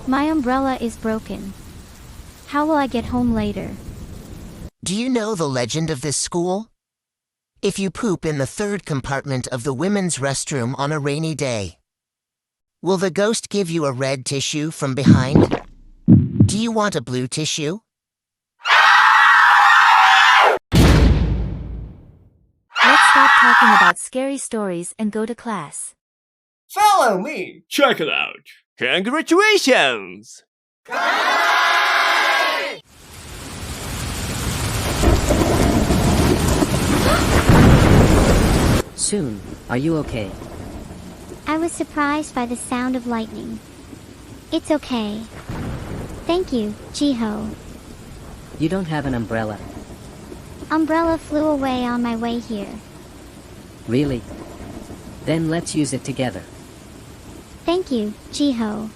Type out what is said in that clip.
My umbrella is broken. How will I get home later? Do you know the legend of this school? If you poop in the third compartment of the women's restroom on a rainy day, will the ghost give you a red tissue from behind? Do you want a blue tissue? Let's stop talking about scary stories and go to class. Follow me! Check it out. Congratulations! Soon, are you okay? I was surprised by the sound of lightning. It's okay. Thank you, Jiho. You don't have an umbrella. Umbrella flew away on my way here. Really? Then let's use it together. Thank you, Jiho.